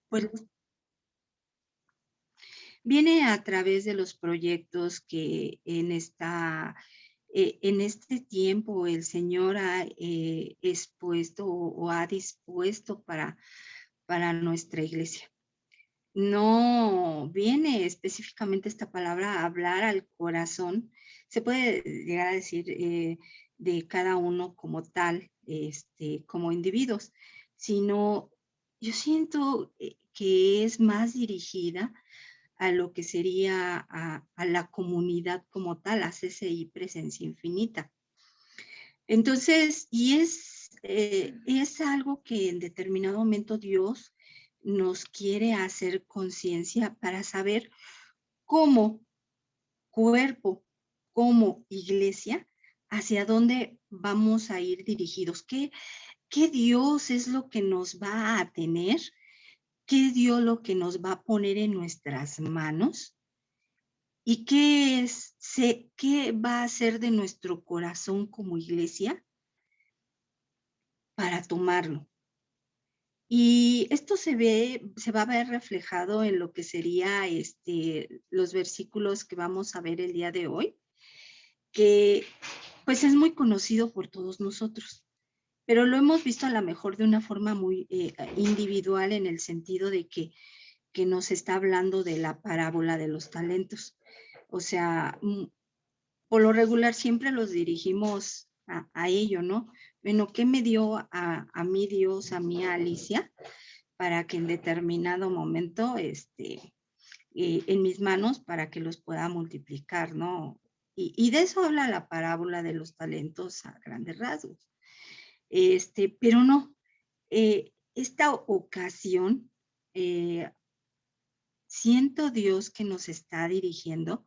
pues viene a través de los proyectos que en este tiempo el Señor ha expuesto o ha dispuesto para nuestra iglesia. No viene específicamente esta palabra a hablar al corazón, se puede llegar a decir de cada uno como tal, como individuos, sino yo siento que es más dirigida a lo que sería a la comunidad como tal, a CCI Presencia Infinita. Entonces, es algo que en determinado momento Dios nos quiere hacer conciencia para saber cómo cuerpo, como iglesia, hacia dónde vamos a ir dirigidos, qué Dios es lo que nos va a tener, qué Dios lo que nos va a poner en nuestras manos y qué va a hacer de nuestro corazón como iglesia para tomarlo. Y esto se va a ver reflejado en lo que sería los versículos que vamos a ver el día de hoy, que pues es muy conocido por todos nosotros, pero lo hemos visto a lo mejor de una forma muy individual en el sentido de que nos está hablando de la parábola de los talentos. O sea, por lo regular siempre los dirigimos a ello, ¿no? Bueno, ¿qué me dio a mí Dios, a mí Alicia, para que en determinado momento, en mis manos, para que los pueda multiplicar, ¿no? Y de eso habla la parábola de los talentos a grandes rasgos. Pero no, esta ocasión, siento Dios que nos está dirigiendo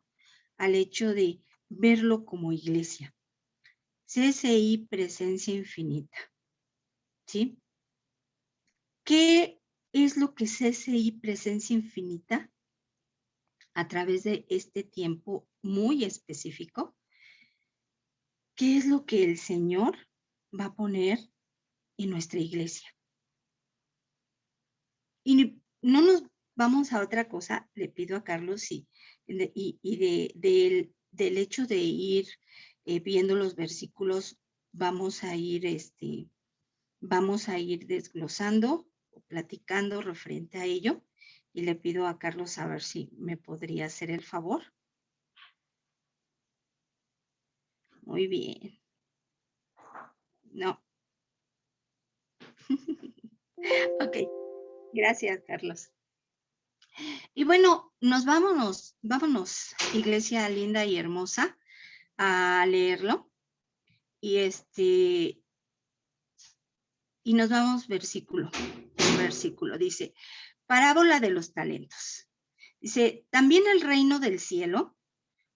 al hecho de verlo como iglesia. CCI Presencia Infinita, ¿sí? ¿Qué es lo que CCI Presencia Infinita a través de este tiempo muy específico? ¿Qué es lo que el Señor va a poner en nuestra iglesia? Y no nos vamos a otra cosa, le pido a Carlos del hecho de ir viendo los versículos, vamos a ir desglosando o platicando referente a ello. Y le pido a Carlos a ver si me podría hacer el favor. Muy bien. No. Ok. Gracias, Carlos. Y bueno, vámonos, iglesia linda y hermosa, a leerlo. Y y nos vamos versículo por versículo. Dice, parábola de los talentos. Dice, también el reino del cielo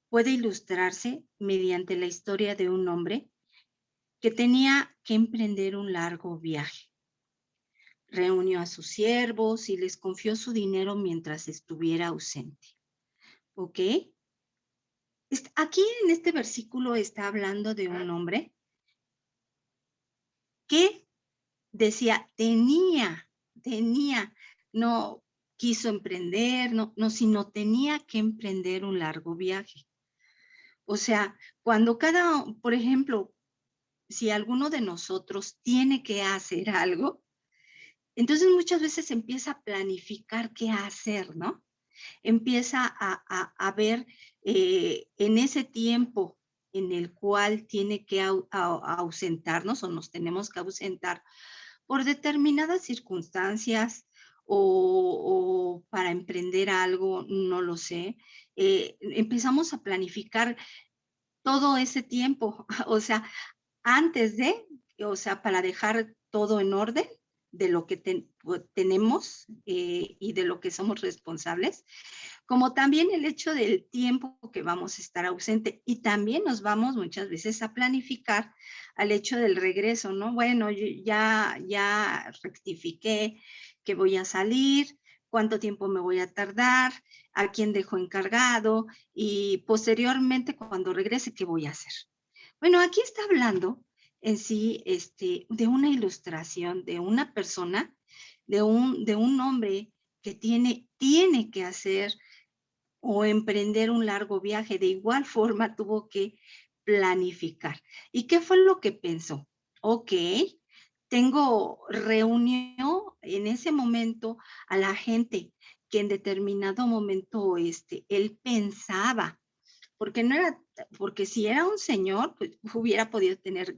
puede ilustrarse mediante la historia de un hombre que tenía que emprender un largo viaje. Reunió a sus siervos y les confió su dinero mientras estuviera ausente. ¿Ok? Aquí en este versículo está hablando de un hombre que decía, no quiso emprender, no, sino tenía que emprender un largo viaje. O sea, por ejemplo, si alguno de nosotros tiene que hacer algo, entonces muchas veces empieza a planificar qué hacer, ¿no? Empieza a ver en ese tiempo en el cual tiene que ausentarnos o nos tenemos que ausentar por determinadas circunstancias o para emprender algo, no lo sé, empezamos a planificar todo ese tiempo, o sea, para dejar todo en orden de lo que tenemos y de lo que somos responsables, como también el hecho del tiempo que vamos a estar ausente y también nos vamos muchas veces a planificar al hecho del regreso, ¿no? Bueno, yo ya rectifiqué que voy a salir, cuánto tiempo me voy a tardar, a quién dejo encargado y posteriormente cuando regrese, ¿qué voy a hacer? Bueno, aquí está hablando en sí de una ilustración de una persona, de un hombre que tiene que hacer o emprender un largo viaje. De igual forma tuvo que planificar. ¿Y qué fue lo que pensó? Ok, reunió en ese momento a la gente que en determinado momento él pensaba, porque no era, porque si era un señor, pues hubiera podido tener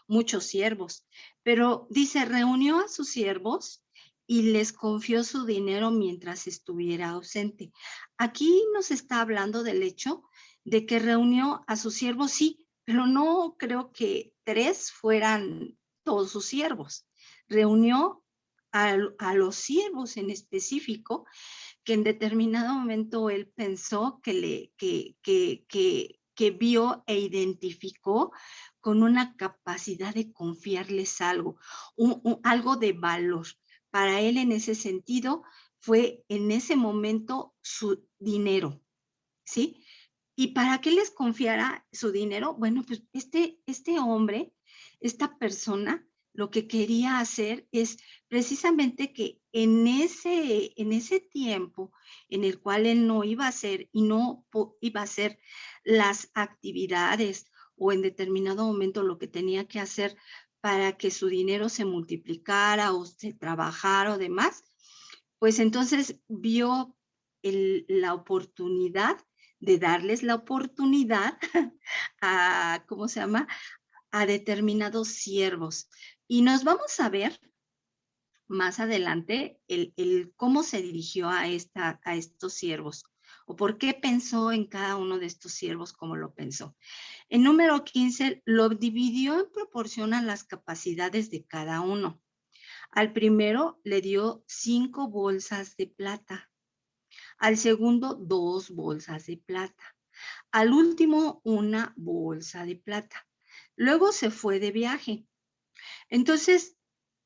muchos siervos, pero dice, reunió a sus siervos y les confió su dinero mientras estuviera ausente. Aquí nos está hablando del hecho de que reunió a sus siervos, sí, pero no creo que 3 fueran todos sus siervos. Reunió a los siervos en específico que en determinado momento él pensó que vio e identificó con una capacidad de confiarles algo, algo de valor. Para él en ese sentido fue en ese momento su dinero, ¿sí? ¿Y para qué les confiara su dinero? Bueno, pues este hombre, esta persona, lo que quería hacer es precisamente que en ese tiempo en el cual él no iba a hacer y no iba a hacer las actividades o en determinado momento lo que tenía que hacer para que su dinero se multiplicara o se trabajara o demás, pues entonces vio la oportunidad de darles la oportunidad a, ¿cómo se llama? A determinados siervos. Y nos vamos a ver más adelante cómo se dirigió a estos siervos o por qué pensó en cada uno de estos siervos como lo pensó. En número 15, lo dividió en proporción a las capacidades de cada uno. Al primero le dio 5 bolsas de plata, al segundo 2 bolsas de plata, al último una bolsa de plata. Luego se fue de viaje. Entonces,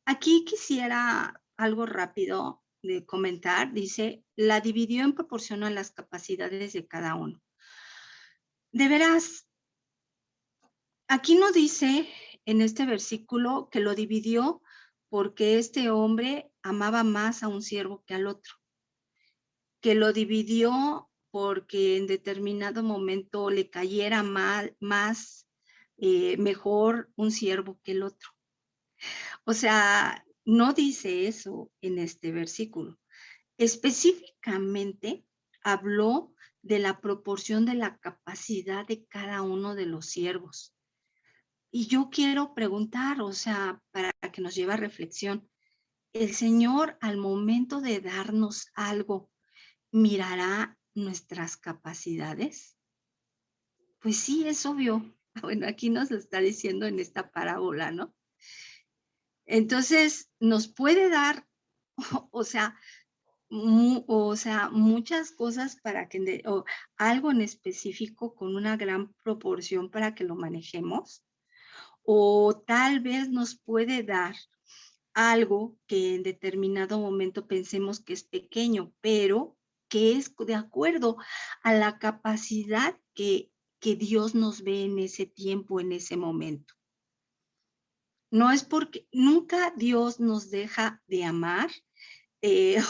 aquí quisiera algo rápido de comentar. Dice, la dividió en proporción a las capacidades de cada uno. De veras, aquí no dice en este versículo que lo dividió porque este hombre amaba más a un siervo que al otro, que lo dividió porque en determinado momento le cayera mejor un siervo que el otro. O sea, no dice eso en este versículo. Específicamente habló de la proporción de la capacidad de cada uno de los siervos. Y yo quiero preguntar, o sea, para que nos lleve a reflexión, ¿el Señor al momento de darnos algo mirará nuestras capacidades? Pues sí, es obvio. Bueno, aquí nos lo está diciendo en esta parábola, ¿no? Entonces, nos puede dar, o sea, muchas cosas para que, o algo en específico con una gran proporción para que lo manejemos, o tal vez nos puede dar algo que en determinado momento pensemos que es pequeño, pero que es de acuerdo a la capacidad que Dios nos ve en ese tiempo, en ese momento. No es porque nunca Dios nos deja de amar,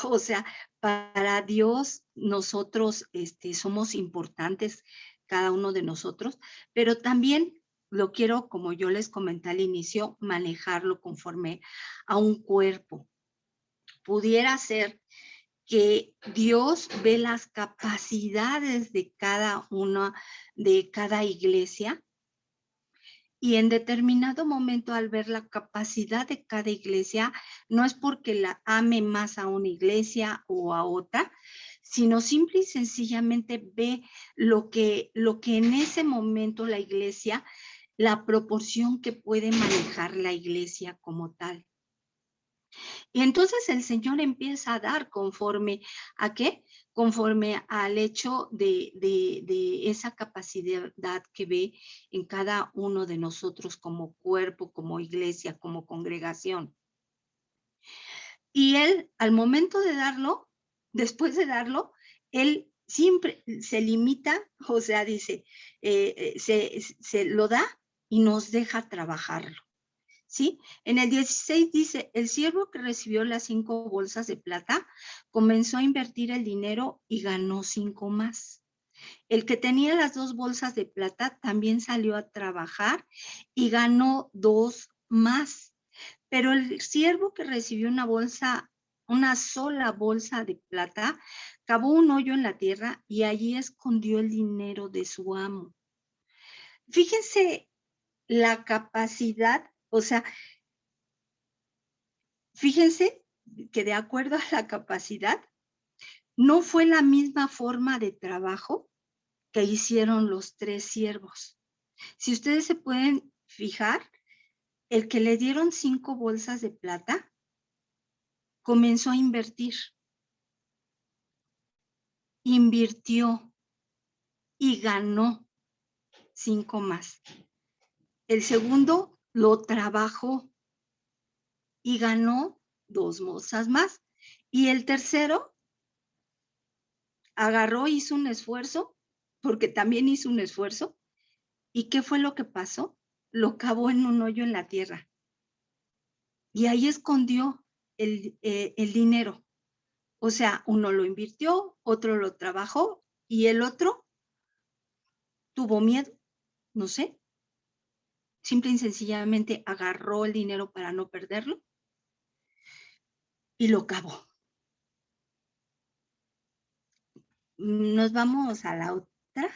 o sea, para Dios nosotros somos importantes, cada uno de nosotros, pero también lo quiero, como yo les comenté al inicio, manejarlo conforme a un cuerpo. Pudiera ser que Dios ve las capacidades de cada una, de cada iglesia, y en determinado momento, al ver la capacidad de cada iglesia, no es porque la ame más a una iglesia o a otra, sino simple y sencillamente ve lo que en ese momento la iglesia, la proporción que puede manejar la iglesia como tal. Y entonces el Señor empieza a dar conforme a qué, conforme al hecho de esa capacidad que ve en cada uno de nosotros como cuerpo, como iglesia, como congregación. Y Él, al momento de darlo, después de darlo, Él siempre se limita, o sea, dice, se lo da y nos deja trabajarlo. ¿sí? En el 16 dice, el siervo que recibió las 5 bolsas de plata comenzó a invertir el dinero y ganó 5 más. El que tenía las 2 bolsas de plata también salió a trabajar y ganó 2 más. Pero el siervo que recibió una sola bolsa de plata, cavó un hoyo en la tierra y allí escondió el dinero de su amo. Fíjense la capacidad, o sea, fíjense que de acuerdo a la capacidad, no fue la misma forma de trabajo que hicieron los 3 siervos. Si ustedes se pueden fijar, el que le dieron 5 bolsas de plata comenzó a invirtió y ganó 5 más. El segundo lo trabajó y ganó 2 bolsas más. Y el tercero agarró, hizo un esfuerzo, porque también hizo un esfuerzo. ¿Y qué fue lo que pasó? Lo cavó en un hoyo en la tierra. Y ahí escondió el dinero. O sea, uno lo invirtió, otro lo trabajó y el otro tuvo miedo, no sé, simple y sencillamente agarró el dinero para no perderlo y lo cavó. Nos vamos a la otra.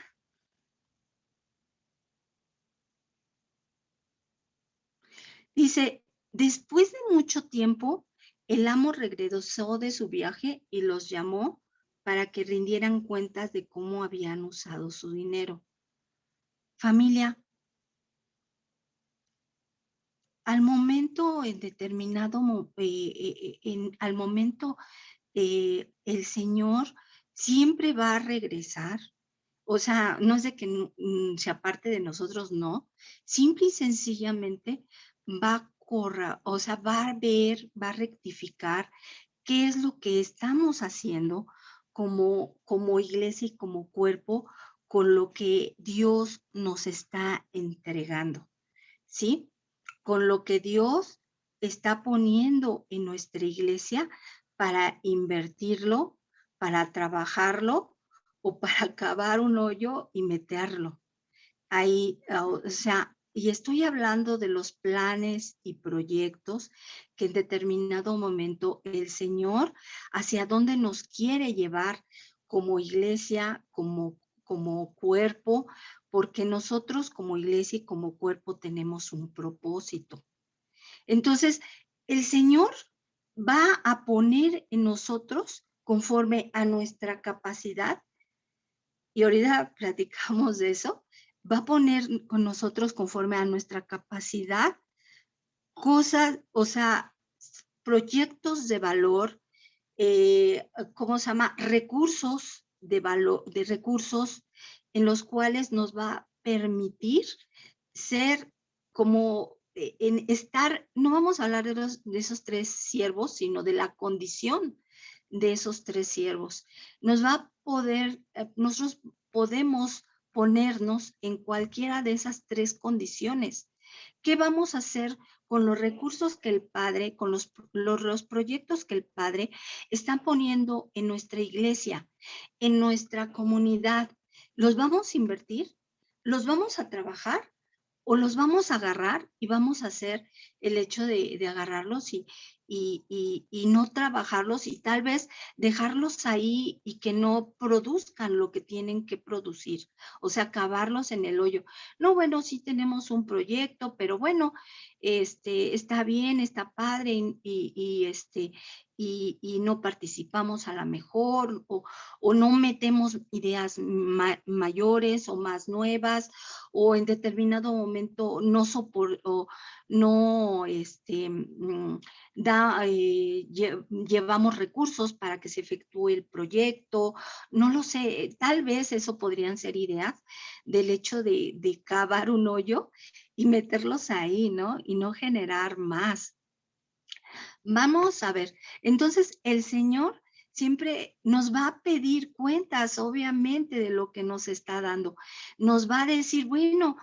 Dice, después de mucho tiempo, el amo regresó de su viaje y los llamó para que rindieran cuentas de cómo habían usado su dinero. Familia, al momento en determinado, al momento el Señor siempre va a regresar. O sea, no es de que se aparte de nosotros, no. Simple y sencillamente va a o sea, va a ver, va a rectificar qué es lo que estamos haciendo como iglesia y como cuerpo con lo que Dios nos está entregando, ¿sí? Con lo que Dios está poniendo en nuestra iglesia para invertirlo, para trabajarlo o para cavar un hoyo y meterlo. Ahí, o sea, y estoy hablando de los planes y proyectos que en determinado momento el Señor hacia dónde nos quiere llevar como iglesia, como cuerpo, porque nosotros como iglesia y como cuerpo tenemos un propósito. Entonces, el Señor va a poner en nosotros conforme a nuestra capacidad, y ahorita platicamos de eso, va a poner con nosotros conforme a nuestra capacidad cosas, o sea, proyectos de valor, ¿cómo se llama? Recursos de valor, de recursos en los cuales nos va a permitir ser como en estar, no vamos a hablar de esos 3 siervos, sino de la condición de esos 3 siervos. Nos va a poder, nosotros podemos ponernos en cualquiera de esas 3 condiciones. ¿Qué vamos a hacer con los recursos que el Padre, con los proyectos que el Padre está poniendo en nuestra iglesia, en nuestra comunidad? ¿Los vamos a invertir? ¿Los vamos a trabajar? ¿O los vamos a agarrar y vamos a hacer el hecho de agarrarlos y no trabajarlos y tal vez dejarlos ahí y que no produzcan lo que tienen que producir? O sea, acabarlos en el hoyo. No, bueno, sí tenemos un proyecto, pero bueno, está bien, está padre y no participamos a la mejor o no metemos ideas mayores o más nuevas o en determinado momento no soporto, no llevamos recursos para que se efectúe el proyecto, no lo sé, tal vez eso podrían ser ideas del hecho de cavar un hoyo y meterlos ahí, ¿no? Y no generar más. Vamos a ver, entonces el Señor siempre nos va a pedir cuentas, obviamente, de lo que nos está dando. Nos va a decir, bueno,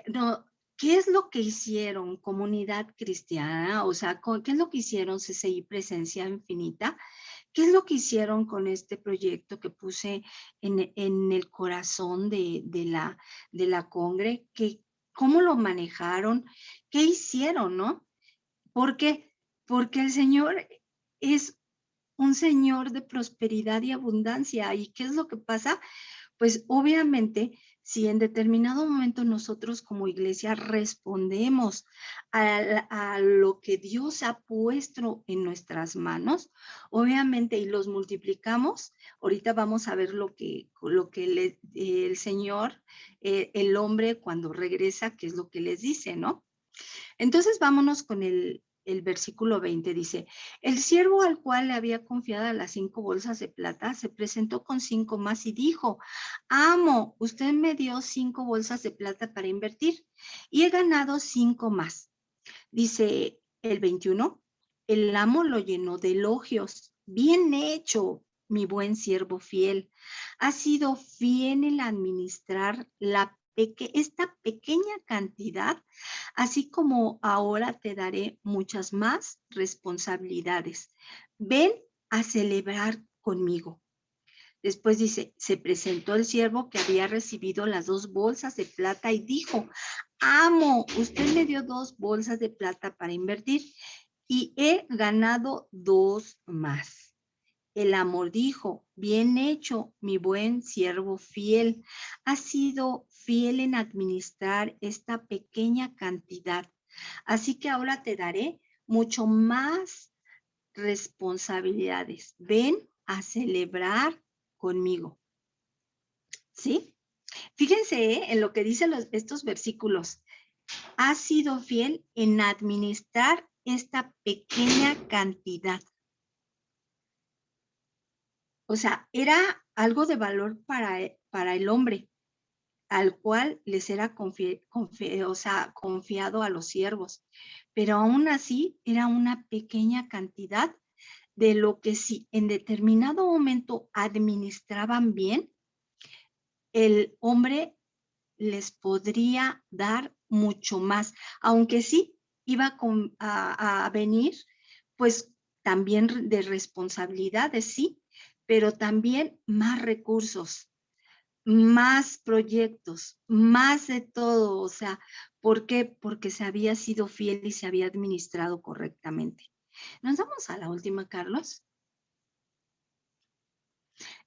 no, ¿qué es lo que hicieron Comunidad Cristiana? O sea, ¿qué es lo que hicieron CCI Presencia Infinita? ¿Qué es lo que hicieron con este proyecto que puse en el corazón de la congre? ¿Cómo lo manejaron? ¿Qué hicieron, no? ¿Por qué? Porque el Señor es un Señor de prosperidad y abundancia. ¿Y qué es lo que pasa? Pues obviamente, si en determinado momento nosotros como iglesia respondemos a lo que Dios ha puesto en nuestras manos, obviamente, y los multiplicamos, ahorita vamos a ver el Señor, el hombre cuando regresa, qué es lo que les dice, ¿no? Entonces vámonos con el versículo 20, dice, el siervo al cual le había confiado las 5 bolsas de plata se presentó con 5 más y dijo, amo, usted me dio 5 bolsas de plata para invertir y he ganado 5 más. Dice el 21, el amo lo llenó de elogios. Bien hecho, mi buen siervo fiel. Has sido fiel en administrar esta pequeña cantidad, así como ahora te daré muchas más responsabilidades. Ven a celebrar conmigo. Después dice, se presentó el siervo que había recibido las 2 bolsas de plata y dijo, amo, usted me dio 2 bolsas de plata para invertir y he ganado 2 más. El amo dijo, bien hecho, mi buen siervo fiel. Has sido fiel en administrar esta pequeña cantidad. Así que ahora te daré mucho más responsabilidades. Ven a celebrar conmigo. ¿Sí? Fíjense en lo que dicen estos versículos. Has sido fiel en administrar esta pequeña cantidad. O sea, era algo de valor para el hombre, al cual les era confiado a los siervos. Pero aún así era una pequeña cantidad de lo que si en determinado momento administraban bien, el hombre les podría dar mucho más, aunque sí iba a venir, pues también de responsabilidades, sí, pero también más recursos, más proyectos, más de todo, o sea, ¿por qué? Porque se había sido fiel y se había administrado correctamente. ¿Nos vamos a la última, Carlos?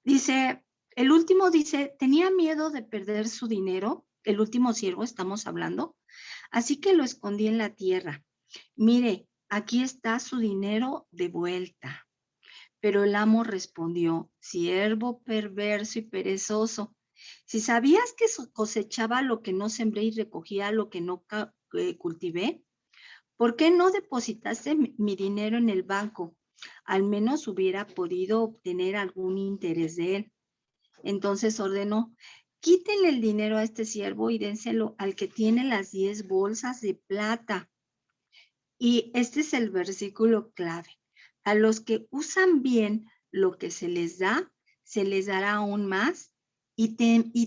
Dice, el último dice, tenía miedo de perder su dinero, el último siervo estamos hablando, así que lo escondí en la tierra. Mire, aquí está su dinero de vuelta. Pero el amo respondió, siervo perverso y perezoso, si sabías que cosechaba lo que no sembré y recogía lo que no cultivé, ¿por qué no depositaste mi dinero en el banco? Al menos hubiera podido obtener algún interés de él. Entonces ordenó, quítenle el dinero a este siervo y dénselo al que tiene las 10 bolsas de plata. Y este es el versículo clave. A los que usan bien lo que se les da, se les dará aún más y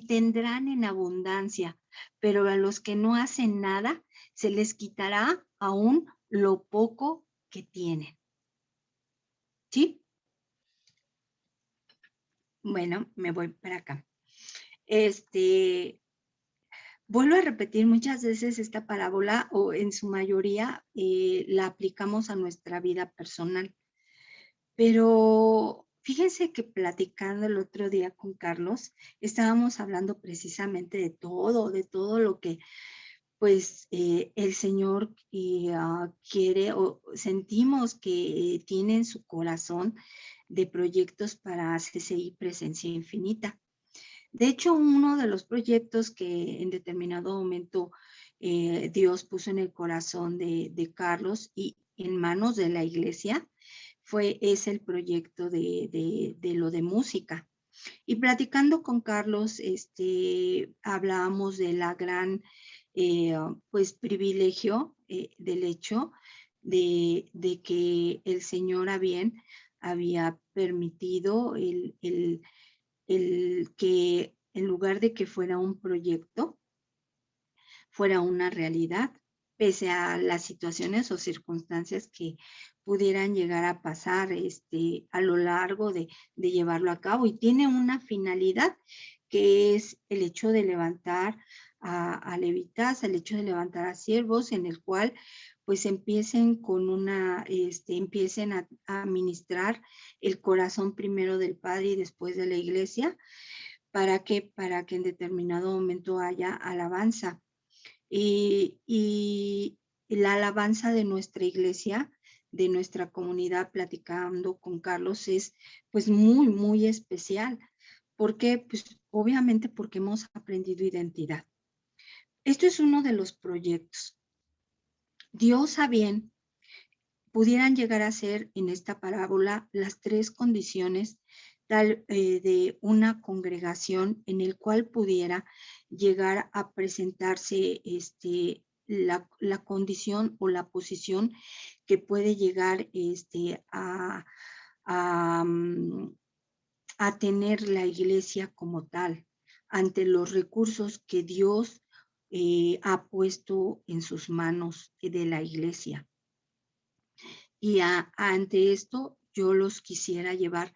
tendrán en abundancia. Pero a los que no hacen nada, se les quitará aún lo poco que tienen. ¿Sí? Bueno, me voy para acá. Vuelvo a repetir muchas veces esta parábola o en su mayoría la aplicamos a nuestra vida personal. Pero fíjense que platicando el otro día con Carlos, estábamos hablando precisamente de todo lo que pues el Señor quiere o sentimos que tiene en su corazón de proyectos para CCI Presencia Infinita. De hecho, uno de los proyectos que en determinado momento Dios puso en el corazón de Carlos y en manos de la iglesia es el proyecto de lo de música. Y platicando con Carlos, hablábamos de la gran, pues, privilegio del hecho de que el Señor había permitido el que en lugar de que fuera un proyecto, fuera una realidad, pese a las situaciones o circunstancias que pudieran llegar a pasar a lo largo de llevarlo a cabo. Y tiene una finalidad, que es el hecho de levantar a levitas, el hecho de levantar a siervos, en el cual pues empiecen empiecen a ministrar el corazón primero del Padre y después de la iglesia. ¿Para qué? Para que en determinado momento haya alabanza. Y la alabanza de nuestra iglesia, de nuestra comunidad, platicando con Carlos, es pues muy, muy especial. ¿Por qué? Pues obviamente porque hemos aprendido identidad. Esto es uno de los proyectos. Dios a bien pudieran llegar a ser en esta parábola las tres condiciones de una congregación en el cual pudiera llegar a presentarse la condición o la posición que puede llegar a, mm, a tener la iglesia como tal ante los recursos que Dios ha puesto en sus manos de la iglesia. Y ante esto, yo los quisiera llevar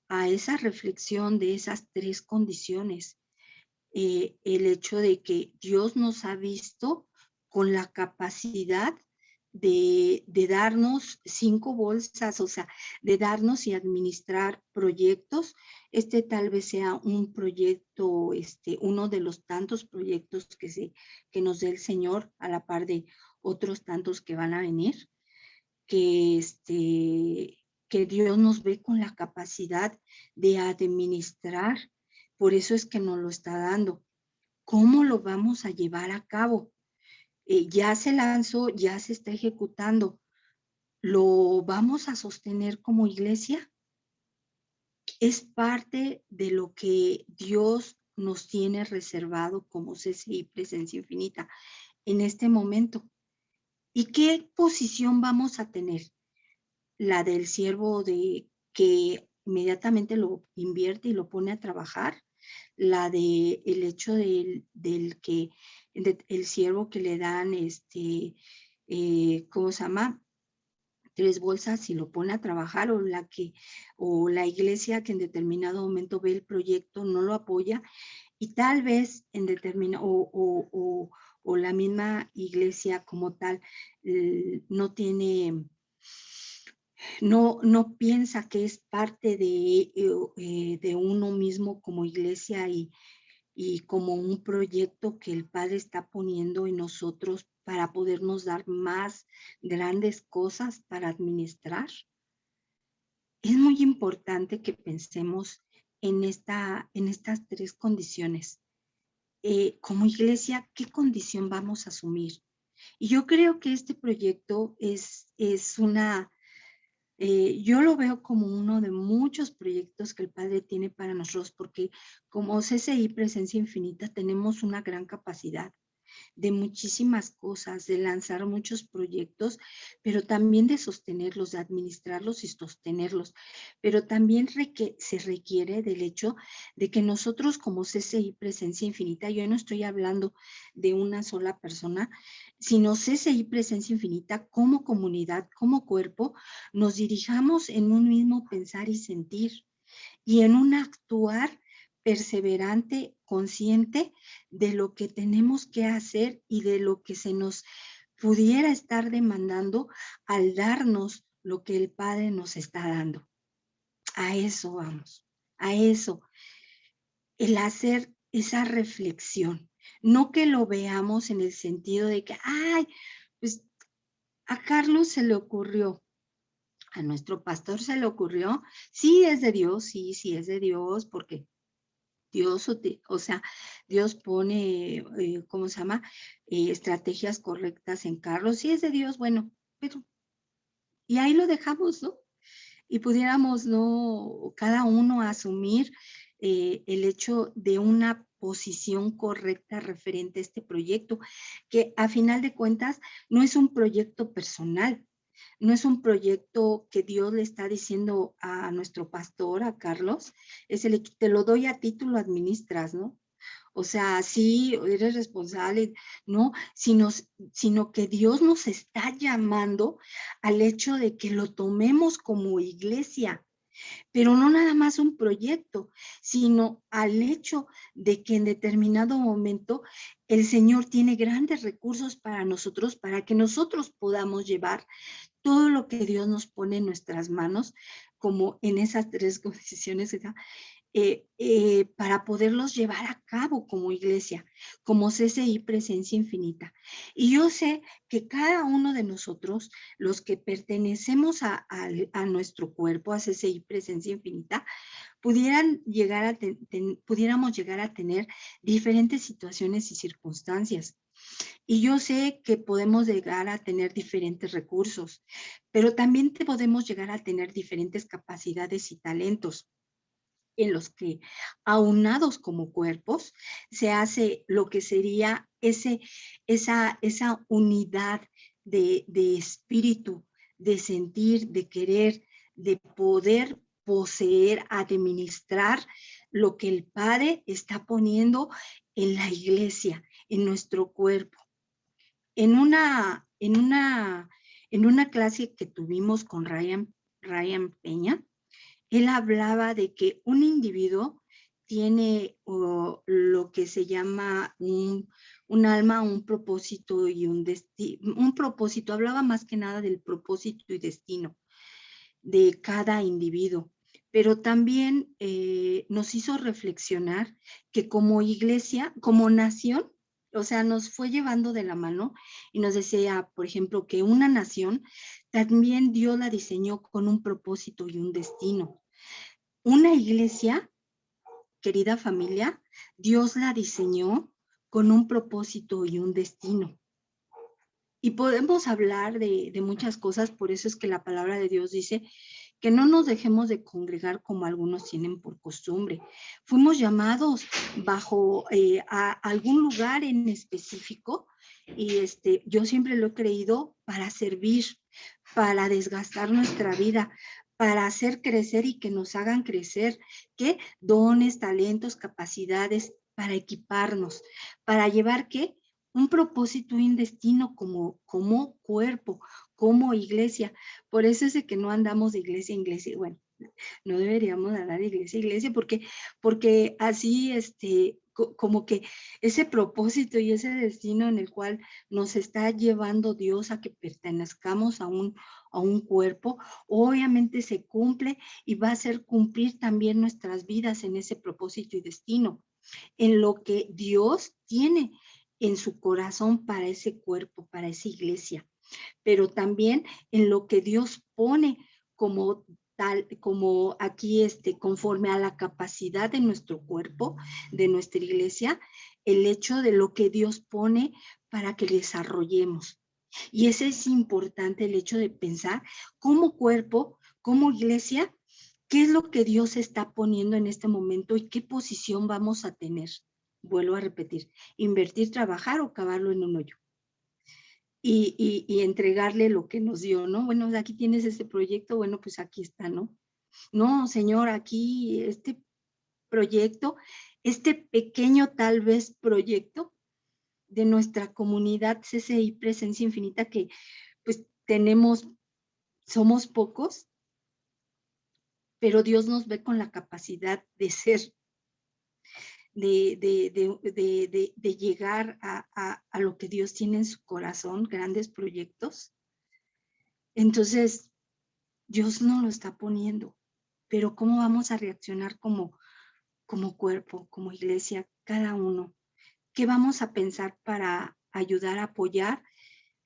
a esa reflexión de esas tres condiciones. El hecho de que Dios nos ha visto con la capacidad de darnos 5 bolsas, o sea, de darnos y administrar proyectos. Tal vez sea un proyecto, uno de los tantos proyectos que nos dé el Señor, a la par de otros tantos que van a venir, que Dios nos ve con la capacidad de administrar. Por eso es que nos lo está dando. ¿Cómo lo vamos a llevar a cabo? Ya se lanzó, ya se está ejecutando. ¿Lo vamos a sostener como iglesia? Es parte de lo que Dios nos tiene reservado como CCI Presencia Infinita en este momento. ¿Y qué posición vamos a tener? La del siervo que inmediatamente lo invierte y lo pone a trabajar, la de el hecho el siervo que le dan ¿cómo se llama? 3 bolsas y lo pone a trabajar, o la iglesia que en determinado momento ve el proyecto, no lo apoya, y tal vez en determinado, o la misma iglesia como tal no tiene, no piensa que es parte de uno mismo como iglesia y como un proyecto que el Padre está poniendo en nosotros para podernos dar más grandes cosas para administrar. Es muy importante que pensemos en estas tres condiciones. Como iglesia, ¿qué condición vamos a asumir? Y yo creo que este proyecto yo lo veo como uno de muchos proyectos que el Padre tiene para nosotros, porque como CCI Presencia Infinita tenemos una gran capacidad de muchísimas cosas, de lanzar muchos proyectos, pero también de sostenerlos, de administrarlos y sostenerlos. Pero también se requiere del hecho de que nosotros como CCI Presencia Infinita, yo no estoy hablando de una sola persona, sino CCI Presencia Infinita como comunidad, como cuerpo, nos dirijamos en un mismo pensar y sentir y en un actuar perseverante, consciente de lo que tenemos que hacer y de lo que se nos pudiera estar demandando al darnos lo que el Padre nos está dando. A eso vamos, a eso, el hacer esa reflexión. No que lo veamos en el sentido de que, ay, pues a Carlos se le ocurrió, a nuestro pastor se le ocurrió, sí es de Dios, sí es de Dios, porque Dios, o sea, Dios pone, ¿cómo se llama? Estrategias correctas en Carlos. Si es de Dios, bueno, pero, y ahí lo dejamos, ¿no? Y pudiéramos, ¿no? Cada uno asumir el hecho de una posición correcta referente a este proyecto, que a final de cuentas no es un proyecto personal, no es un proyecto que Dios le está diciendo a nuestro pastor, a Carlos, te lo doy a ti, tú lo administras, ¿no? O sea, sí, eres responsable, no, sino que Dios nos está llamando al hecho de que lo tomemos como iglesia, pero no nada más un proyecto, sino al hecho de que en determinado momento el Señor tiene grandes recursos para nosotros, para que nosotros podamos llevar todo lo que Dios nos pone en nuestras manos, como en esas tres condiciones, para poderlos llevar a cabo como iglesia, como CCI Presencia Infinita. Y yo sé que cada uno de nosotros, los que pertenecemos a nuestro cuerpo, a CCI Presencia Infinita, pudiéramos llegar a tener diferentes situaciones y circunstancias. Y yo sé que podemos llegar a tener diferentes recursos, pero también podemos llegar a tener diferentes capacidades y talentos en los que, aunados como cuerpos, se hace lo que sería esa unidad de espíritu, de sentir, de querer, de poder poseer, administrar lo que el Padre está poniendo en la iglesia, en nuestro cuerpo. En una clase que tuvimos con Ryan Peña, él hablaba de que un individuo tiene lo que se llama un alma, un propósito y un destino. Un propósito, hablaba más que nada del propósito y destino de cada individuo, pero también nos hizo reflexionar que como iglesia, como nación, o sea, nos fue llevando de la mano y nos decía, por ejemplo, que una nación también Dios la diseñó con un propósito y un destino. Una iglesia, querida familia, Dios la diseñó con un propósito y un destino. Y podemos hablar de muchas cosas, por eso es que la palabra de Dios dice que no nos dejemos de congregar como algunos tienen por costumbre. Fuimos llamados bajo a algún lugar en específico y yo siempre lo he creído para servir, para desgastar nuestra vida, para hacer crecer y que nos hagan crecer, ¿qué? Dones, talentos, capacidades, para equiparnos, para llevar, ¿qué? Un propósito y un destino como cuerpo, como iglesia. Por eso es de que no andamos de iglesia en iglesia. Bueno, no deberíamos andar de iglesia en iglesia porque así, como que ese propósito y ese destino en el cual nos está llevando Dios a que pertenezcamos a un cuerpo, obviamente se cumple y va a hacer cumplir también nuestras vidas en ese propósito y destino, en lo que Dios tiene en su corazón para ese cuerpo, para esa iglesia, pero también en lo que Dios pone como tal, como aquí, conforme a la capacidad de nuestro cuerpo, de nuestra iglesia, el hecho de lo que Dios pone para que desarrollemos. Y ese es importante, el hecho de pensar como cuerpo, como iglesia, qué es lo que Dios está poniendo en este momento y qué posición vamos a tener. Vuelvo a repetir, invertir, trabajar o cavarlo en un hoyo. Y entregarle lo que nos dio, ¿no? Bueno, aquí tienes este proyecto, bueno, pues aquí está, ¿no? No, señor, aquí este proyecto, este pequeño tal vez proyecto de nuestra comunidad CCI Presencia Infinita, que pues somos pocos, pero Dios nos ve con la capacidad de ser, de llegar a lo que Dios tiene en su corazón, grandes proyectos. Entonces, Dios no lo está poniendo, pero ¿cómo vamos a reaccionar como cuerpo, como iglesia, cada uno? ¿Qué vamos a pensar para ayudar a apoyar,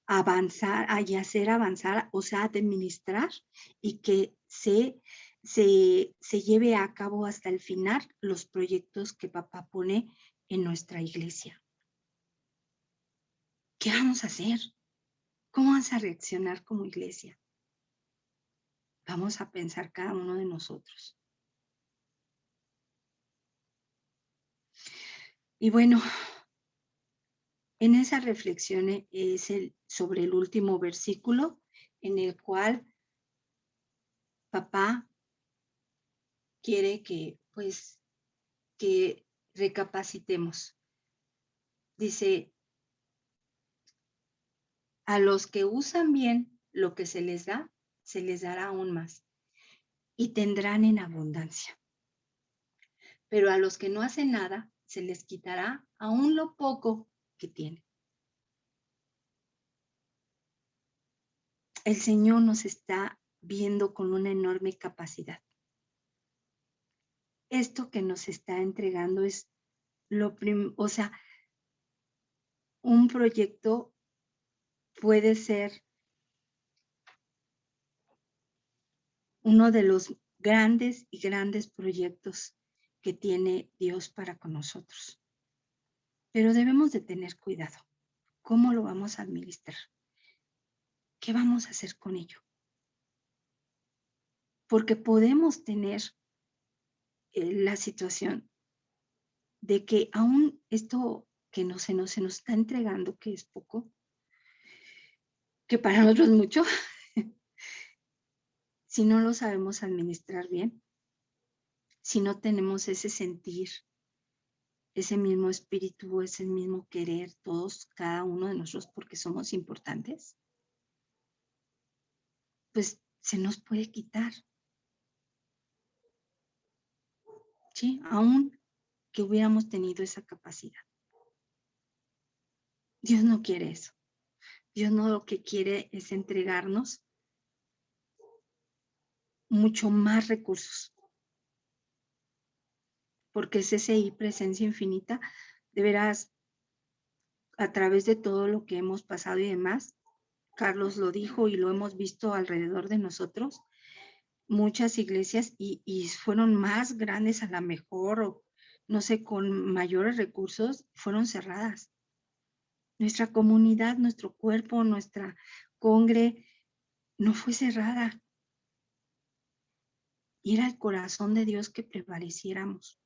a avanzar, y hacer avanzar, o sea, administrar y que se lleve a cabo hasta el final los proyectos que papá pone en nuestra iglesia? ¿Qué vamos a hacer? ¿Cómo vamos a reaccionar como iglesia? Vamos a pensar cada uno de nosotros. Y bueno, en esa reflexión es sobre el último versículo en el cual papá quiere que, pues, que recapacitemos. Dice, a los que usan bien lo que se les da, se les dará aún más y tendrán en abundancia. Pero a los que no hacen nada, se les quitará aún lo poco que tienen. El Señor nos está viendo con una enorme capacidad. Esto que nos está entregando es o sea, un proyecto puede ser uno de los grandes y grandes proyectos que tiene Dios para con nosotros. Pero debemos de tener cuidado. ¿Cómo lo vamos a administrar? ¿Qué vamos a hacer con ello? Porque podemos tener la situación de que aún esto que se nos está entregando, que es poco, que para nosotros es mucho, si no lo sabemos administrar bien, si no tenemos ese sentir, ese mismo espíritu, ese mismo querer, todos, cada uno de nosotros, porque somos importantes, pues se nos puede quitar, ¿sí? Aún que hubiéramos tenido esa capacidad. Dios no quiere eso. Dios no lo que quiere es entregarnos mucho más recursos, porque CCI, Presencia Infinita, de veras, a través de todo lo que hemos pasado y demás, Carlos lo dijo y lo hemos visto alrededor de nosotros, muchas iglesias y fueron más grandes a la mejor, o no sé, con mayores recursos, fueron cerradas. Nuestra comunidad, nuestro cuerpo, nuestra congre, no fue cerrada. Y era el corazón de Dios que prevaleciéramos,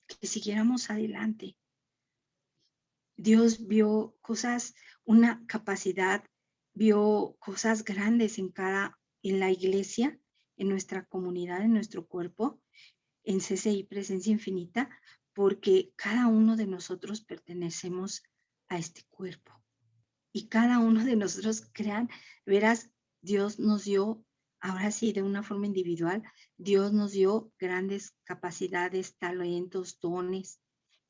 que siguiéramos adelante. Dios vio cosas, una capacidad, vio cosas grandes en la iglesia, en nuestra comunidad, en nuestro cuerpo, en CCI Presencia Infinita, porque cada uno de nosotros pertenecemos a este cuerpo. Y cada uno de nosotros, crean, verás, Dios nos dio, ahora sí, de una forma individual, Dios nos dio grandes capacidades, talentos, dones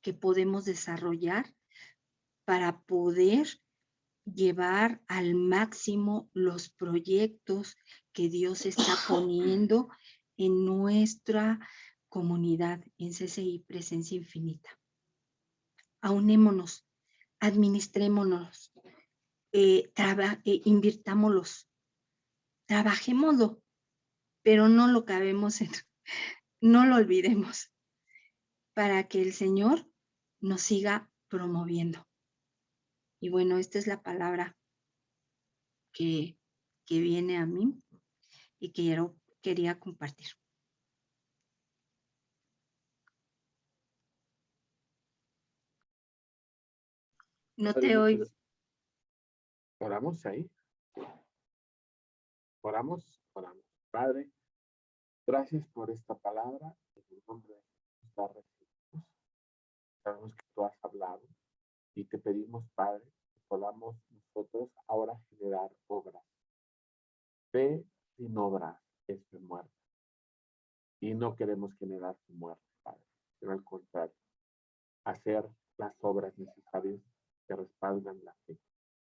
que podemos desarrollar para poder llevar al máximo los proyectos que Dios está poniendo en nuestra comunidad, en CCI Presencia Infinita. Aunémonos, administrémonos, invirtámoslos, trabajémoslo, pero no lo cabemos, no lo olvidemos, para que el Señor nos siga promoviendo. Y bueno, esta es la palabra que viene a mí y que quería compartir. No te oigo. Oramos ahí. Oramos. Padre, gracias por esta palabra. En el nombre de Jesús la recibimos. Sabemos que tú has hablado y te pedimos, Padre, que podamos nosotros ahora generar obras. Fe sin obras es fe muerta. Y no queremos generar fe muerta, Padre, sino al contrario, hacer las obras necesarias que respaldan la fe.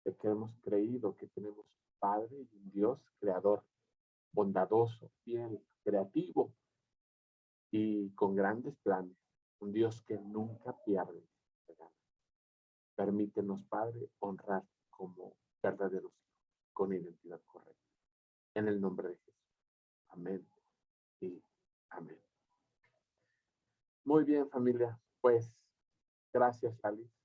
De que hemos creído que tenemos un Padre y un Dios creador, bondadoso, fiel, creativo y con grandes planes. Un Dios que nunca pierde. Permítenos, Padre, honrar como verdaderos hijos, con identidad correcta. En el nombre de Jesús. Amén y amén. Muy bien, familia. Pues, gracias, Alice.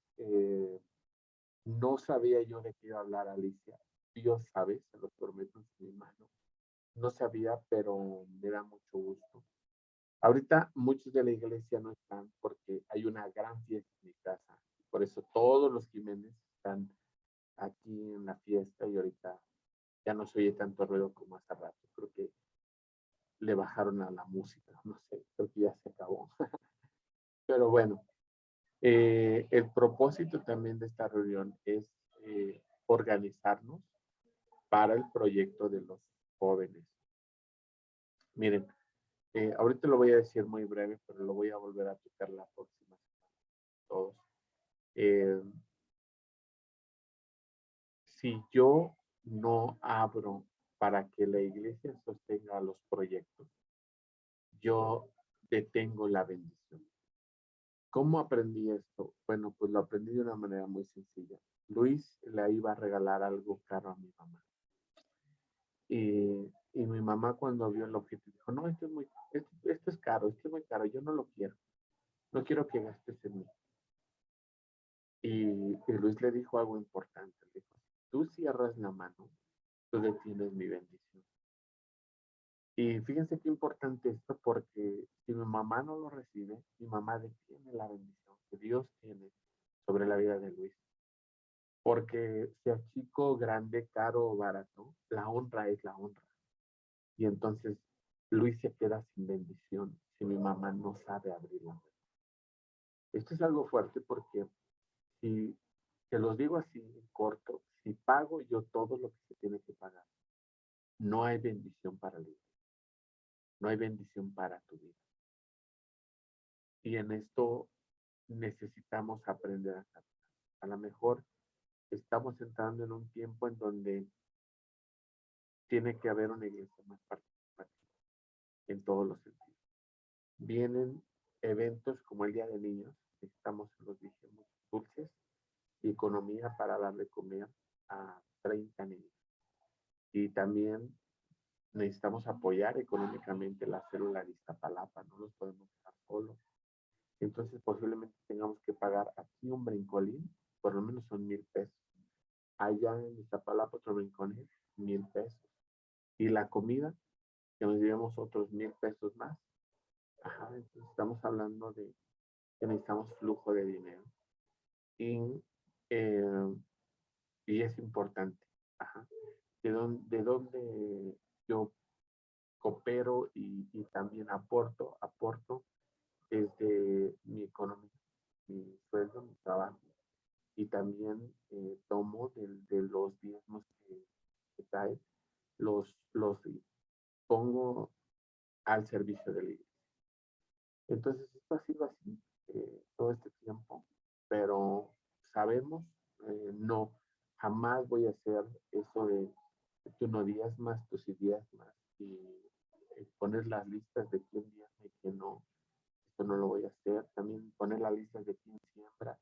No sabía yo de qué iba a hablar Alicia. Dios sabe, se lo prometo en mi mano. No sabía, pero me da mucho gusto. Ahorita muchos de la iglesia no están porque hay una gran fiesta en mi casa. Por eso todos los Jiménez están aquí en la fiesta y ahorita ya no se oye tanto ruido como hace rato. Creo que le bajaron a la música, no sé, creo que ya se acabó. Pero bueno, el propósito también de esta reunión es organizarnos para el proyecto de los jóvenes. Miren, ahorita lo voy a decir muy breve, pero lo voy a volver a tocar la próxima semana. Todos. Eh, si yo no abro para que la iglesia sostenga los proyectos, yo detengo la bendición. ¿Cómo aprendí esto? Bueno, pues lo aprendí de una manera muy sencilla. Luis le iba a regalar algo caro a mi mamá. Y mi mamá cuando vio el objeto dijo, no, esto es caro, esto es muy caro, yo no lo quiero. No quiero que gastes en mí. Y Luis le dijo algo importante. Le dijo, si tú cierras la mano, tú detienes mi bendición. Y fíjense qué importante esto, porque si mi mamá no lo recibe, mi mamá detiene la bendición que Dios tiene sobre la vida de Luis. Porque sea chico, grande, caro o barato, la honra es la honra. Y entonces Luis se queda sin bendición si mi mamá no sabe abrirla. Esto es algo fuerte porque si te los digo así en corto, si pago yo todo lo que se tiene que pagar, no hay bendición para Luis. No hay bendición para tu vida. Y en esto necesitamos aprender a caminar. A lo mejor estamos entrando en un tiempo en donde tiene que haber una iglesia más participativa en todos los sentidos. Vienen eventos como el Día de Niños, estamos, los dijimos, dulces y economía para darle comer a 30 niños. Y también necesitamos apoyar económicamente la célula de Iztapalapa, no los podemos dejar solos. Entonces posiblemente tengamos que pagar aquí un brincolín, por lo menos son 1,000 pesos. Allá en Iztapalapa otro brincolín, 1,000 pesos. Y la comida, que nos llevemos otros 1,000 pesos más. Ajá, entonces estamos hablando de que necesitamos flujo de dinero. Y, eh, y es importante. Ajá. De dónde yo coopero y también aporto desde mi economía, mi sueldo, mi trabajo. Y también tomo de los diezmos que trae, los pongo al servicio de la iglesia. Entonces, esto ha sido así todo este tiempo, pero sabemos, no, jamás voy a hacer eso de tú no días más, tú sí días más, y poner las listas de quién diezma y quién no, esto no lo voy a hacer. También poner las listas de quién siembra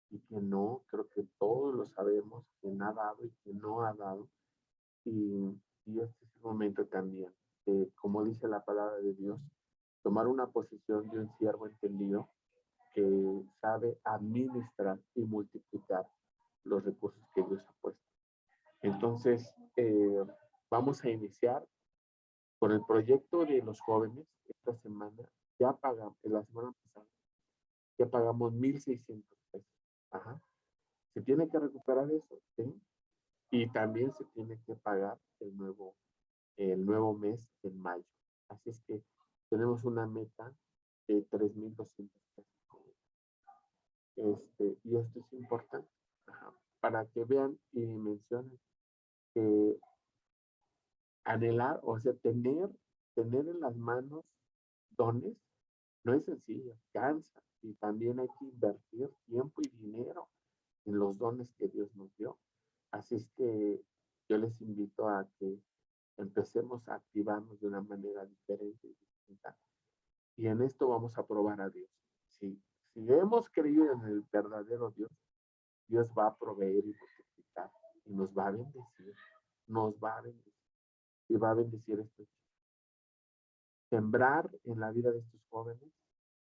y quién no, creo que todos lo sabemos, quién ha dado y quién no ha dado, y este es el momento también, como dice la palabra de Dios, tomar una posición de un siervo entendido que sabe administrar y multiplicar los recursos que Dios ha puesto. Entonces, vamos a iniciar con el proyecto de los jóvenes. Esta semana ya pagamos, la semana pasada, ya pagamos 1,600 pesos. Ajá. Se tiene que recuperar eso, ¿sí? Y también se tiene que pagar el nuevo mes en mayo. Así es que tenemos una meta de 3,200 pesos. Y esto es importante, ajá, para que vean y mencionen que anhelar, o sea, tener en las manos dones no es sencillo, cansa, y también hay que invertir tiempo y dinero en los dones que Dios nos dio. Así es que yo les invito a que empecemos a activarnos de una manera diferente y distinta. Y en esto vamos a probar a Dios. Si hemos creído en el verdadero Dios, Dios va a proveer y multiplicar y nos va a bendecir, nos va a bendecir y va a bendecir esto. Sembrar en la vida de estos jóvenes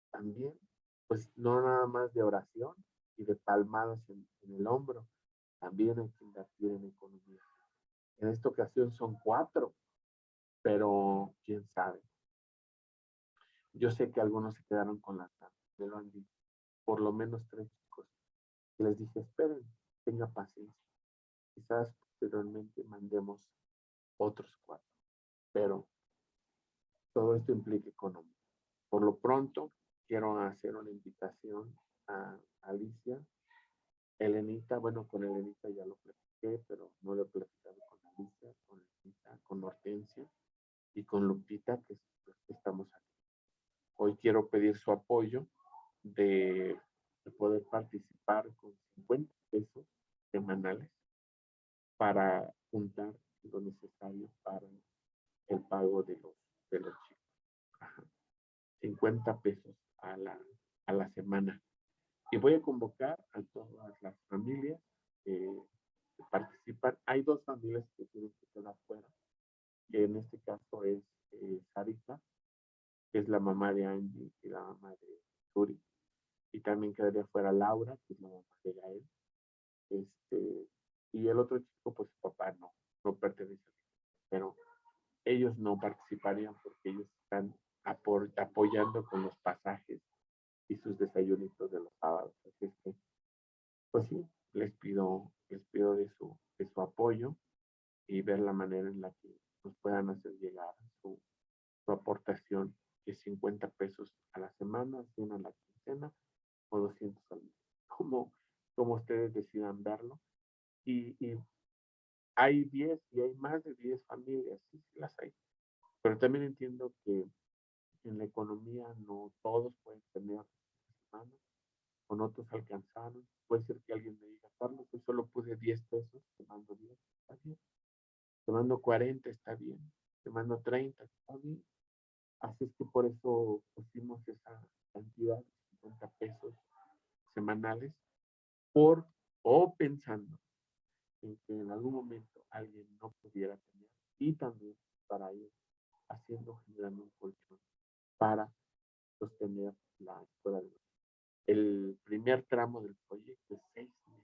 también, pues no nada más de oración y de palmadas en el hombro, también hay que invertir en economía. En esta ocasión son 4, pero quién sabe. Yo sé que algunos se quedaron con las ganas, me lo han dicho, por lo menos 3 chicos. Y les dije, esperen, tenga paciencia. Quizás posteriormente mandemos otros 4, pero todo esto implica economía. Por lo pronto, quiero hacer una invitación a Alicia. Elenita, bueno, con Elenita ya lo platiqué, pero no lo he platicado con Alicia, con Elenita, con Hortensia y con Lupita, que estamos aquí. Hoy quiero pedir su apoyo de poder participar con 50 pesos semanales para juntar lo necesario para el pago de los chicos. Ajá. 50 pesos a la semana. Y voy a convocar a todas las familias que participan. Hay 2 familias que tienen que quedar fuera, que en este caso es Sarita, que es la mamá de Angie y la mamá de Turi. Y también quedaría fuera Laura, que es la mamá de Gael. Y el otro chico, pues su papá no pertenece a mí. Pero ellos no participarían porque ellos están apoyando con los pasajes y sus desayunitos de los sábados. Así es que, pues sí, les pido de su apoyo y ver la manera en la que nos puedan hacer llegar su aportación, que es 50 pesos a la semana, 100 a la quincena o 200 al mes, como ustedes decidan verlo. Y hay 10 y hay más de 10 familias, sí las hay. Pero también entiendo que en la economía no todos pueden tener semana, con otros alcanzaron. Puede ser que alguien me diga, Carlos, yo solo puse 10 pesos, te mando 10, está bien. Te mando 40, está bien. Te mando 30, está bien. Así es que por eso pusimos esa cantidad, 50 pesos semanales, o pensando en que en algún momento alguien no pudiera tener, y también para ir generando un colchón para sostener la escuela de el primer tramo del proyecto es 6 meses.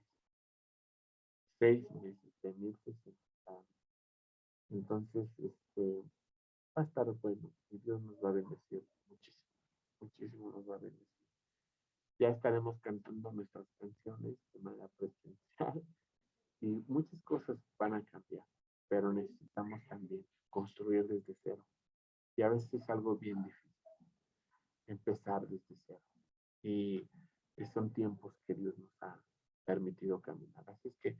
6 meses de 1,060. Entonces, va a estar bueno y Dios nos va a bendecir muchísimo, muchísimo nos va a bendecir. Ya estaremos cantando nuestras canciones de manera presencial y muchas cosas van a cambiar, pero necesitamos también construir desde cero. Y a veces es algo bien difícil empezar desde cero. Y son tiempos que Dios nos ha permitido caminar. Así es que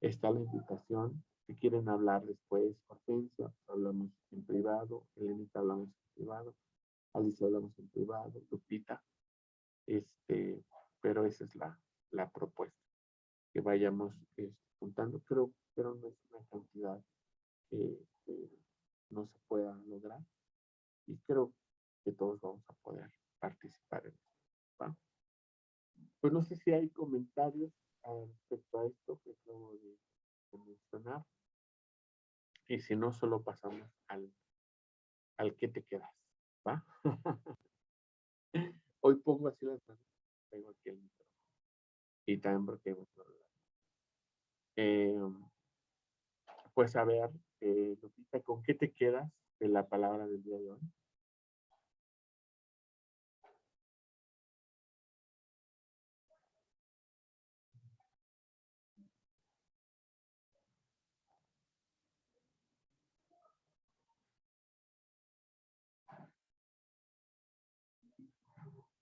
está la invitación. Si quieren hablar después, Hortensia, hablamos en privado, Elenita hablamos en privado, Alicia hablamos en privado, Lupita, pero esa es la propuesta, que vayamos juntando, pero no es una cantidad que no se pueda lograr y creo que todos vamos a poder participar en esto, ¿va? Pues no sé si hay comentarios respecto a esto que acabo de mencionar. Y si no, solo pasamos al que te quedas, ¿va? Hoy pongo así las manos, tengo aquí el micrófono. Y también porque hay mucho pues a ver, Lupita, ¿con qué te quedas de la palabra del día de hoy?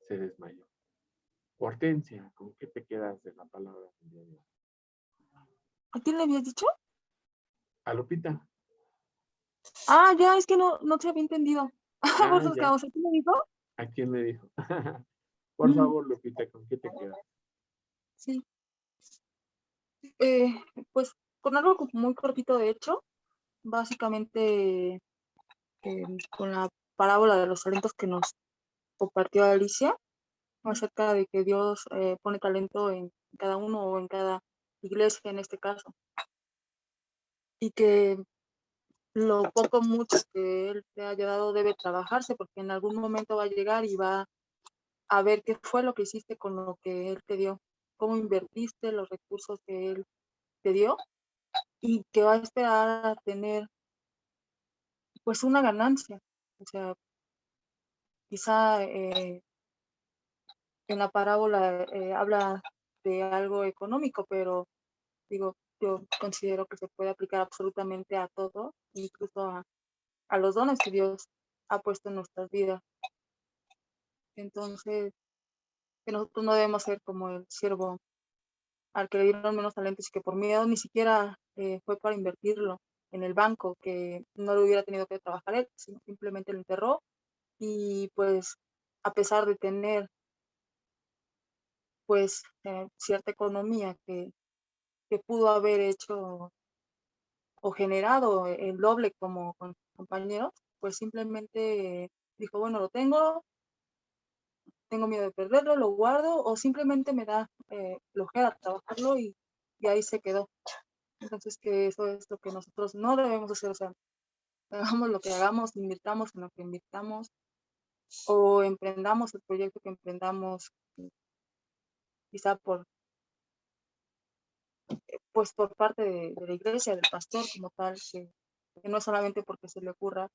Se desmayó. Hortensia, ¿con qué te quedas de la palabra del día de hoy? ¿A quién le habías dicho? A Lupita. Ah, ya, es que no te había entendido. Por sus Ya. cabos, ¿a quién le dijo? ¿A quién le dijo? Por favor, Lupita, ¿con qué te quedas? Sí. Pues con algo muy cortito de hecho, básicamente con la parábola de los talentos que nos compartió Alicia, acerca de que Dios pone talento en cada uno o en cada iglesia en este caso, y que lo poco o mucho que Él te haya dado debe trabajarse, porque en algún momento va a llegar y va a ver qué fue lo que hiciste con lo que Él te dio, cómo invertiste los recursos que Él te dio, y que va a esperar a tener pues una ganancia. O sea, quizá en la parábola habla de algo económico, pero digo, yo considero que se puede aplicar absolutamente a todo, incluso a los dones que Dios ha puesto en nuestras vidas. Entonces, que nosotros no debemos ser como el siervo al que le dieron menos talentos y que por miedo ni siquiera fue para invertirlo en el banco, que no lo hubiera tenido que trabajar él, sino simplemente lo enterró y pues a pesar de tener pues cierta economía que pudo haber hecho o generado el doble como con sus compañeros, pues simplemente dijo, bueno, lo tengo miedo de perderlo, lo guardo o simplemente me da flojera trabajarlo y ahí se quedó. Entonces, que eso es lo que nosotros no debemos hacer, o sea, hagamos lo que hagamos, invirtamos en lo que invirtamos o emprendamos el proyecto que emprendamos, quizá pues por parte de la iglesia, del pastor como tal, que no es solamente porque se le ocurra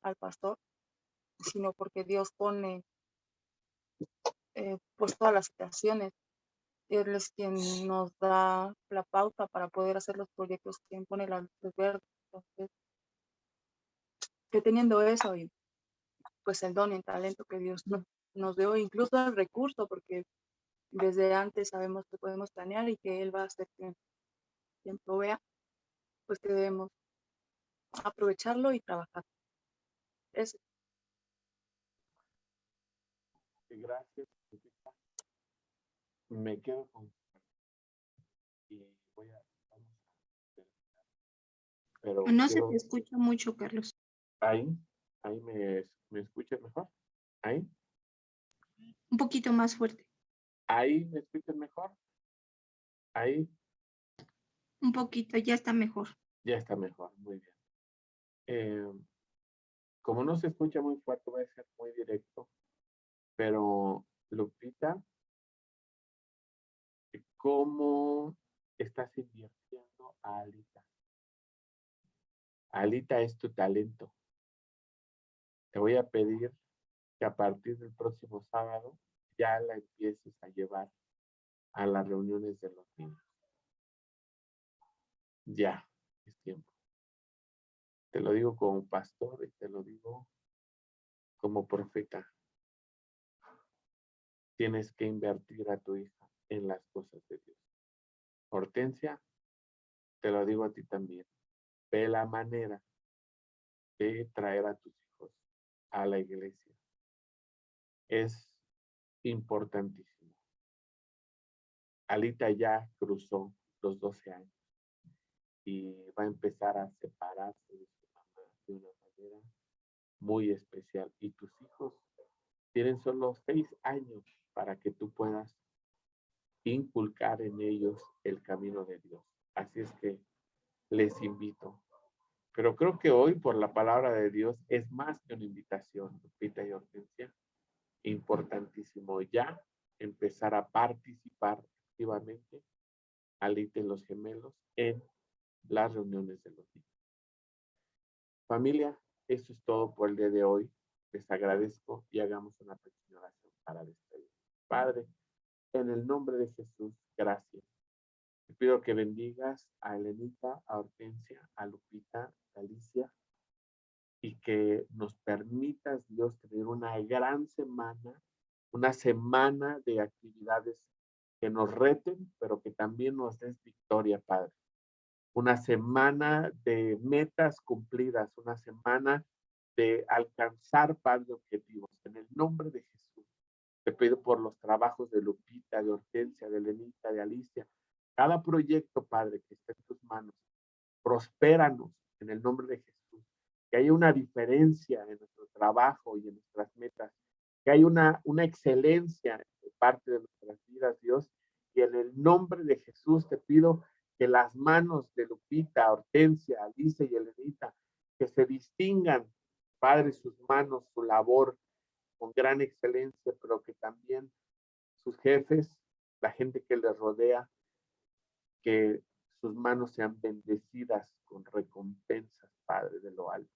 al pastor, sino porque Dios pone pues todas las situaciones. Él es quien nos da la pauta para poder hacer los proyectos que impone la luz verde. Entonces, que teniendo eso y pues el don y el talento que Dios nos dio, incluso el recurso, porque desde antes sabemos que podemos planear y que Él va a ser quien provea, pues que debemos aprovecharlo y trabajar. Es Gracias. Me quedo con y voy a vamos a terminar. Pero No se te quiero escucha mucho, Carlos. ahí me escuchas mejor. Ahí Un poquito más fuerte. ahí me escuchas mejor. Ahí Un poquito, ya está mejor. ya está mejor. Muy bien. Eh, como no se escucha muy fuerte, voy a ser muy directo. Pero Lupita, ¿cómo estás invirtiendo a Alita? Alita es tu talento. Te voy a pedir que a partir del próximo sábado ya la empieces a llevar a las reuniones de los niños. Ya, es tiempo. Te lo digo como pastor y te lo digo como profeta. Tienes que invertir a tu hija en las cosas de Dios. Hortensia, te lo digo a ti también. Ve la manera de traer a tus hijos a la iglesia. Es importantísimo. Alita ya cruzó los 12 años y va a empezar a separarse de su mamá de una manera muy especial. Y tus hijos tienen solo 6 años para que tú puedas inculcar en ellos el camino de Dios. Así es que les invito. Pero creo que hoy, por la palabra de Dios, es más que una invitación, Lupita y Hortensia. Importantísimo ya empezar a participar activamente, Alita y los gemelos, en las reuniones de los niños. Familia, eso es todo por el día de hoy. Les agradezco y hagamos una pequeña oración para despedir. Padre, en el nombre de Jesús, gracias. Te pido que bendigas a Elenita, a Hortensia, a Lupita, a Alicia, y que nos permitas, Dios, tener una gran semana, una semana de actividades que nos reten, pero que también nos des victoria, Padre. Una semana de metas cumplidas, una semana de alcanzar, Padre, objetivos. En el nombre de Jesús, te pido por los trabajos de Lupita, de Hortensia, de Lenita, de Alicia, cada proyecto, Padre, que esté en tus manos, prospéranos en el nombre de Jesús. Que haya una diferencia en nuestro trabajo y en nuestras metas, que haya una excelencia de parte de nuestras vidas, Dios. Y en el nombre de Jesús te pido que las manos de Lupita, Hortensia, Alicia y Elenita, que se distingan, Padre, sus manos, su labor con gran excelencia, pero que también sus jefes, la gente que les rodea, que sus manos sean bendecidas con recompensas, Padre, de lo alto.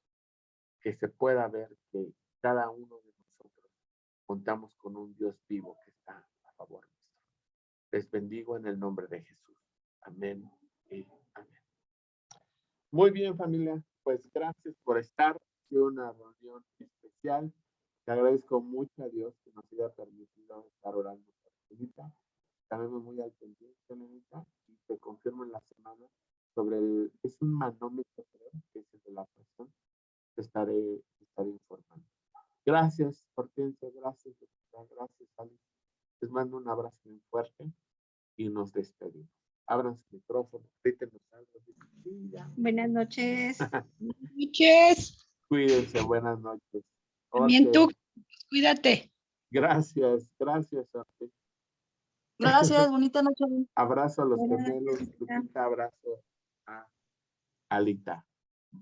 Que se pueda ver que cada uno de nosotros contamos con un Dios vivo que está a favor nuestro. Les bendigo en el nombre de Jesús. Amén y amén. Muy bien, familia. Pues gracias por estar. Ha sido una reunión especial. Te agradezco mucho a Dios que nos haya permitido estar orando por Lenita. Estaremos muy al pendiente, Lenita, y te confirmo en la semana sobre es un manómetro, creo, que es el de la presión. Te estaré informando. Gracias, Hortensia, gracias, doctora, gracias, Alice. Les mando un abrazo muy fuerte y nos despedimos. Abran su micrófono, grítenos algo. Sí, ya. Buenas noches. Noches. Cuídense, buenas noches. También Jorge, tú, cuídate. gracias, Jorge. Gracias, bonita noche. Abrazo a los Buenas gemelos, noches. Lupita, abrazo a Alita.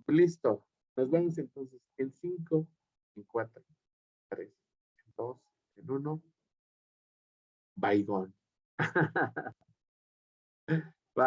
Listo, nos vemos entonces en 5, en 4, 3, en 2, en 1. Bye, gone.